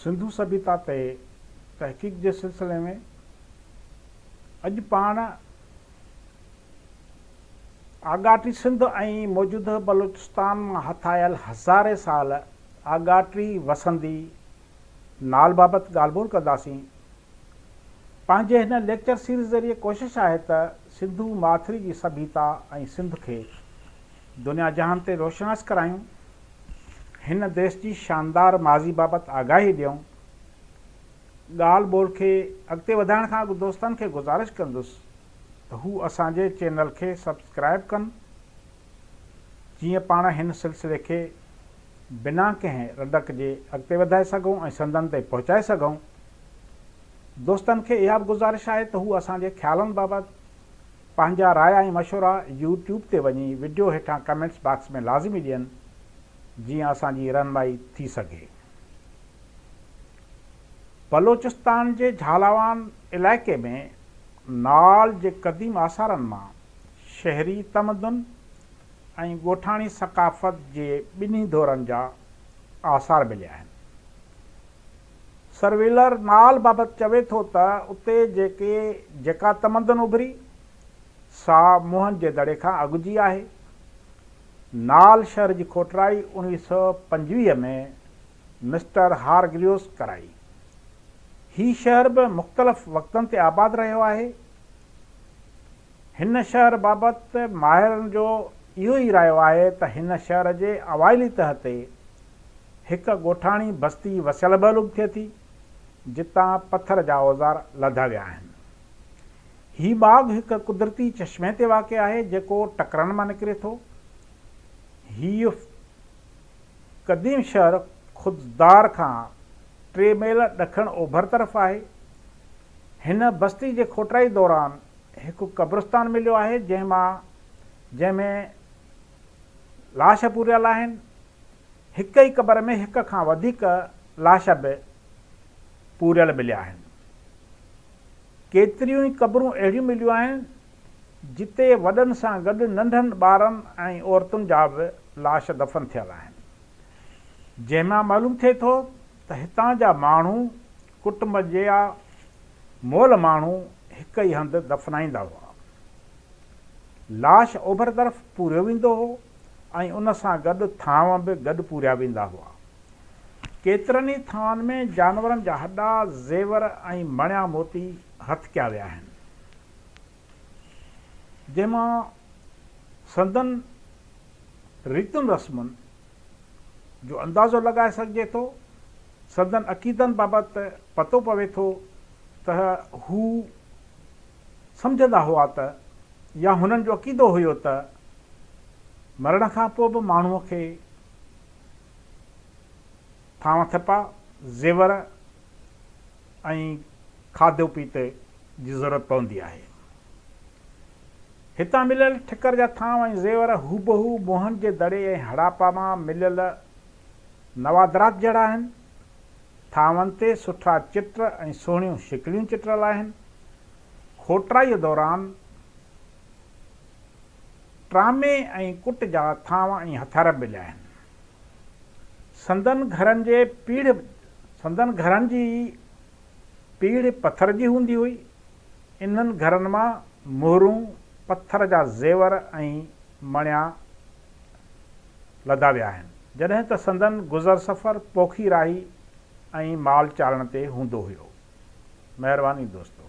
सिंधु सभ्यता ते तहक़ीक़ जे सिलसिले में अॼु पाण आगाटी सिंध ऐं मौजूदा बलूचिस्तान मां हथ आयल हज़ारे साल आगाटी वसंदी नाल बाबति ॻाल्हि ॿोल कंदासीं। पंहिंजे हिन लेक्चर सीरीज़ ज़रिए कोशिशि आहे त सिंधु माथिरी जी सभ्यता ऐं सिंध खे दुनिया जहान ते रोशनास करायूं, हिन देश जी शानदार माज़ी बाबति आगाही ॾियूं। ॻाल्हि ॿोल खे अॻिते वधाइण खां अॻु दोस्तनि खे गुज़ारिश कंदुसि त हू असांजे चैनल खे सब्सक्राइब कनि, जीअं पाण हिन सिलसिले खे बिना कंहिं रॾक जे अॻिते वधाए सघूं ऐं संदनि ताईं पहुचाए सघूं। दोस्तनि खे इहा बि गुज़ारिश आहे त हू असांजे ख़्यालनि बाबति पंहिंजा राय ऐं मशवरा यूट्यूब ते वञी वीडियो हेठां कमेंट्स बॉक्स में लाज़िमी ॾियनि, जीअं असांजी रहनुमाई थी सघे। बलोचिस्तान जे झालावान इलाइक़े में नाल जे क़दीम आसारनि मां शहरी तमदन ऐं ॻोठाणी सक़ाफ़त जे ॿिन्ही दौरनि जा आसार मिलिया आहिनि। सर्वेलर नाल बाबति चवे थो त उते जेका तमदन उभरी सा मुहन जे दड़े खां अॻु जी आहे। नाल शहर जी खोटराई 1925 में मिस्टर हारग्रीव्स कराई। ही शहर बि मुख़्तलिफ़ वक़्तनि ते आबाद रहियो आहे। हिन शहर बाबति माहिरनि जो इहो ई रायो आहे त हिन शहर जे अवाइली तह ते हिकु ॻोठाणी बस्ती वसियल बलूब थिए थी, जितां पथर जा औज़ार लधा विया आहिनि। ही बाग़ हिकु कुदरती चश्मे ते वाक़िअ आहे जेको टकरनि मां निकिरे थो। हीउ क़दीम शहर खुददार खां 3 मील ॾखण ओभर तरफ़ आहे। हिन बस्ती जे खोटराई दौरान हिकु क़ब्रिस्तान मिलियो आहे जंहिंमें लाश पूरियल आहिनि। हिक ई क़बर में हिक खां वधीक लाश बि पूरियल मिलिया आहिनि। केतिरियूं ई क़बरूं अहिड़ियूं मिलियूं आहिनि जिते वॾनि सां गॾु नंढनि ॿारनि ऐं औरतुनि जा बि लाश दफ़न थियल आहिनि, जंहिंमां मालूम थिए थो त हितां जा माण्हू कुटुंब जा मोल माण्हू हिक ई हंधि दफ़नाईंदा हुआ। लाश ओभर तरफ़ पूरियो वेंदो हो ऐं उन सां गॾु थांव बि गॾु पूरिया वेंदा हुआ। केतिरनि ई थांवनि में जानवरनि जा हॾा, ज़ेवर ऐं मणिया मोती हथ कया विया आहिनि, जंहिंमां संदन रीतुनि रस्मुनि जो अंदाज़ो लॻाए सघिजे थो। संदन अक़ीदनि बाबति पतो पवे थो त हू सम्झंदा हुआ त या हुननि जो अक़ीदो हुयो त मरण खां पोइ बि माण्हूअ खे थांव थपा, ज़ेवर ऐं खाधो पीते जी ज़रूरत पवंदी आहे। हितां मिलियल ठिकर जा थांव ऐं ज़ेवर हूबहू मुहन जे दड़े ऐं हड़ापा मां मिलियल नवादरात जहिड़ा आहिनि। थांवनि ते सुठा चित्र ऐं सुहिणियूं शिकलियूं चिट्रल आहिनि। खोटराईअ दौरान ट्रामे ऐं कुट जा थांव ऐं हथियार मिलिया आहिनि। संदन घरनि जी पीढ़ पथर जी हूंदी हुई। इन्हनि घरनि मां मोहरूं, पथर जा ज़ेवर ऐं मणिया लधा विया आहिनि, जॾहिं त संदन गुज़र सफ़र पोखी राही ऐं माल चाढ़ण ते हूंदो हुयो। महिरबानी दोस्तो।